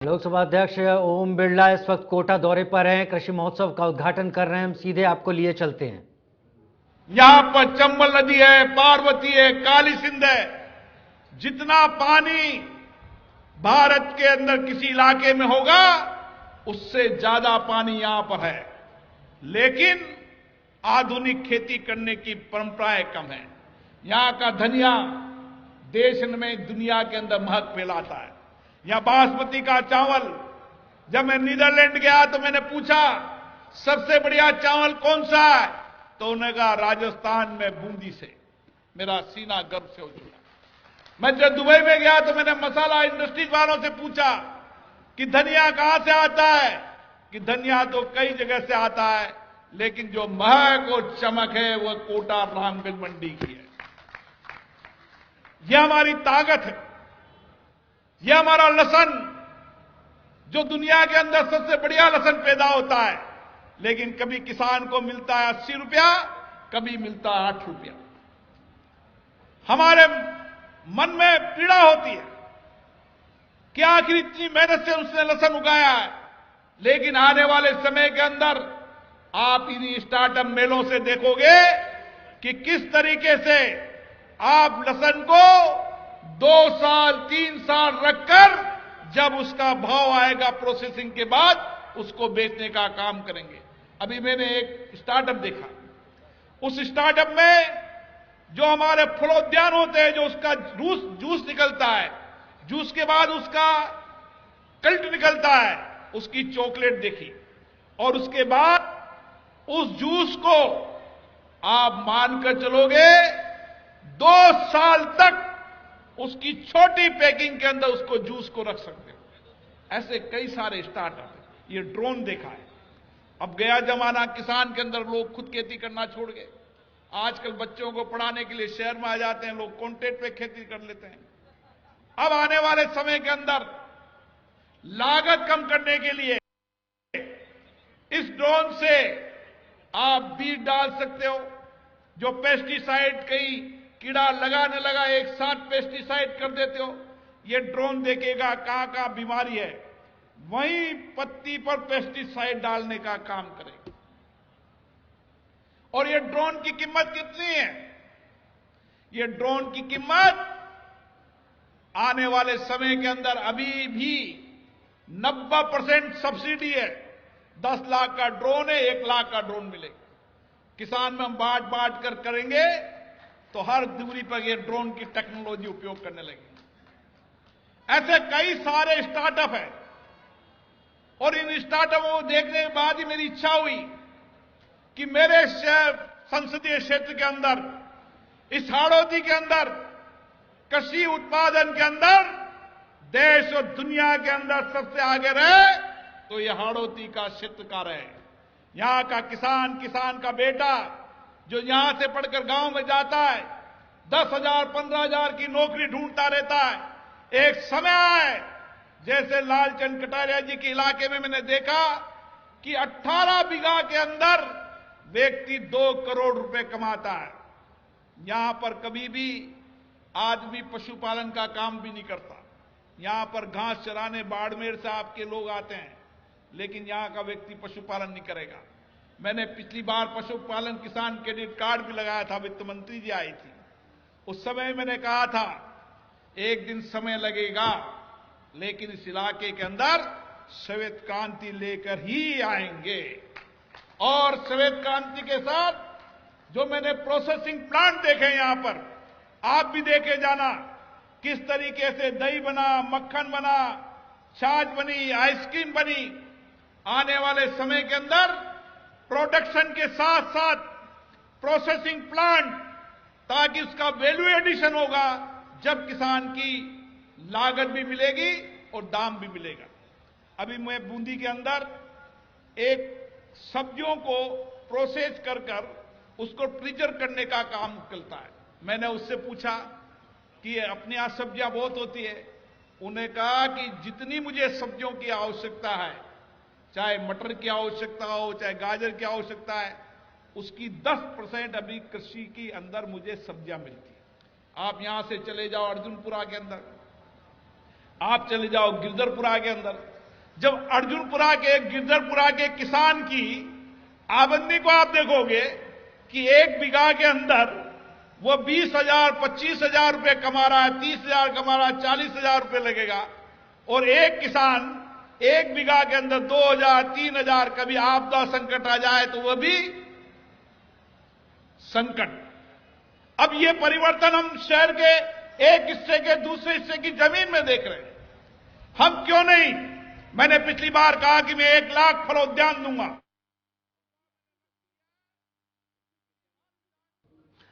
लोकसभा अध्यक्ष ओम बिरला इस वक्त कोटा दौरे पर हैं, कृषि महोत्सव का उद्घाटन कर रहे हैं। हम सीधे आपको लिए चलते हैं। यहां पर चंबल नदी है, पार्वती है, काली सिंध है। जितना पानी भारत के अंदर किसी इलाके में होगा उससे ज्यादा पानी यहां पर है, लेकिन आधुनिक खेती करने की परंपराएं कम है। यहां का धनिया देश में दुनिया के अंदर महक फैलाता है। यहां बासमती का चावल, जब मैं नीदरलैंड गया तो मैंने पूछा सबसे बढ़िया चावल कौन सा है, तो उन्होंने कहा राजस्थान में बूंदी से। मेरा सीना गर्व से उछला। मैं जब दुबई में गया तो मैंने मसाला इंडस्ट्रीज वालों से पूछा कि धनिया कहां से आता है, कि धनिया तो कई जगह से आता है, लेकिन जो महक और चमक है वह कोटा रामगंज मंडी की है। यह हमारी ताकत है, यह हमारा लहसन, जो दुनिया के अंदर सबसे बढ़िया लहसन पैदा होता है, लेकिन कभी किसान को मिलता है 80 रुपया, कभी मिलता है 8 रुपया। हमारे मन में पीड़ा होती है कि आखिर इतनी मेहनत से उसने लहसन उगाया है, लेकिन आने वाले समय के अंदर आप इन्हीं स्टार्टअप मेलों से देखोगे कि किस तरीके से आप लहसन को 2 साल 3 साल रखकर जब उसका भाव आएगा प्रोसेसिंग के बाद उसको बेचने का काम करेंगे। अभी मैंने एक स्टार्टअप देखा, उस स्टार्टअप में जो हमारे फलोद्यान होते हैं, जो उसका जूस निकलता है, जूस के बाद उसका कल्ट निकलता है, उसकी चॉकलेट देखी, और उसके बाद उस जूस को आप मानकर चलोगे 2 साल तक उसकी छोटी पैकिंग के अंदर उसको जूस को रख सकते हो। ऐसे कई सारे स्टार्टअप है। ये ड्रोन देखा है। अब गया जमाना किसान के अंदर लोग खुद खेती करना छोड़ गए। आजकल बच्चों को पढ़ाने के लिए शहर में आ जाते हैं लोग, कॉन्ट्रैक्ट पे खेती कर लेते हैं। अब आने वाले समय के अंदर लागत कम करने के लिए इस ड्रोन से आप बीज डाल सकते हो। जो पेस्टिसाइड कई कीड़ा लगाने लगा, एक साथ पेस्टिसाइड कर देते हो। ये ड्रोन देखेगा कहां कहां बीमारी है, वहीं पत्ती पर पेस्टिसाइड डालने का काम करेगा। और ये ड्रोन की कीमत कितनी है? ये ड्रोन की कीमत आने वाले समय के अंदर अभी भी 90% सब्सिडी है। 10 लाख का ड्रोन है, 1 लाख का ड्रोन मिलेगा। किसान में हम बांट बांट कर करेंगे तो हर दूरी पर ये ड्रोन की टेक्नोलॉजी उपयोग करने लगेंगे। ऐसे कई सारे स्टार्टअप हैं, और इन स्टार्टअपों को देखने के बाद ही मेरी इच्छा हुई कि मेरे संसदीय क्षेत्र के अंदर, इस हाड़ौती के अंदर, कृषि उत्पादन के अंदर देश और दुनिया के अंदर सबसे आगे रहे तो यह हाड़ौती का क्षेत्र का रहे। यहां का किसान का बेटा जो यहां से पढ़कर गांव में जाता है, 10,000 15,000 की नौकरी ढूंढता रहता है। एक समय है जैसे लालचंद कटारिया जी के इलाके में मैंने देखा कि 18 बीघा के अंदर व्यक्ति 2 करोड़ रुपए कमाता है। यहां पर कभी भी आदमी पशुपालन का काम भी नहीं करता। यहां पर घास चराने बाड़मेर से आपके लोग आते हैं, लेकिन यहां का व्यक्ति पशुपालन नहीं करेगा। मैंने पिछली बार पशुपालन किसान क्रेडिट कार्ड भी लगाया था, वित्त मंत्री जी आई थी। उस समय मैंने कहा था एक दिन समय लगेगा, लेकिन इस इलाके के अंदर श्वेत क्रांति लेकर ही आएंगे। और श्वेत क्रांति के साथ जो मैंने प्रोसेसिंग प्लांट देखे यहां पर, आप भी देखे जाना किस तरीके से दही बना, मक्खन बना, छाछ बनी, आइसक्रीम बनी। आने वाले समय के अंदर प्रोडक्शन के साथ साथ प्रोसेसिंग प्लांट, ताकि उसका वैल्यू एडिशन होगा, जब किसान की लागत भी मिलेगी और दाम भी मिलेगा। अभी मैं बूंदी के अंदर एक सब्जियों को प्रोसेस कर उसको प्रिजर्व करने का काम चलता है। मैंने उससे पूछा कि अपने यहां सब्जियां बहुत होती है। उन्हें कहा कि जितनी मुझे सब्जियों की आवश्यकता है, चाहे मटर की आवश्यकता हो, चाहे गाजर की आवश्यकता है, उसकी 10% अभी कृषि के अंदर मुझे सब्जियां मिलती है। आप यहां से चले जाओ अर्जुनपुरा के अंदर, आप चले जाओ गिरधरपुरा के अंदर, जब अर्जुनपुरा के गिरधरपुरा के किसान की आमदनी को आप देखोगे कि 1 बीघा के अंदर वो 20,000, 25,000 रुपए कमा रहा है, 30,000 कमा रहा है, 40,000 रुपए लगेगा। और एक किसान 1 बीघा के अंदर 2,000, 3,000, कभी आपदा संकट आ जाए तो वह भी संकट। अब ये परिवर्तन हम शहर के एक हिस्से के दूसरे हिस्से की जमीन में देख रहे हैं। हम क्यों नहीं, मैंने पिछली बार कहा कि मैं 1 लाख फलोद्यान दूंगा।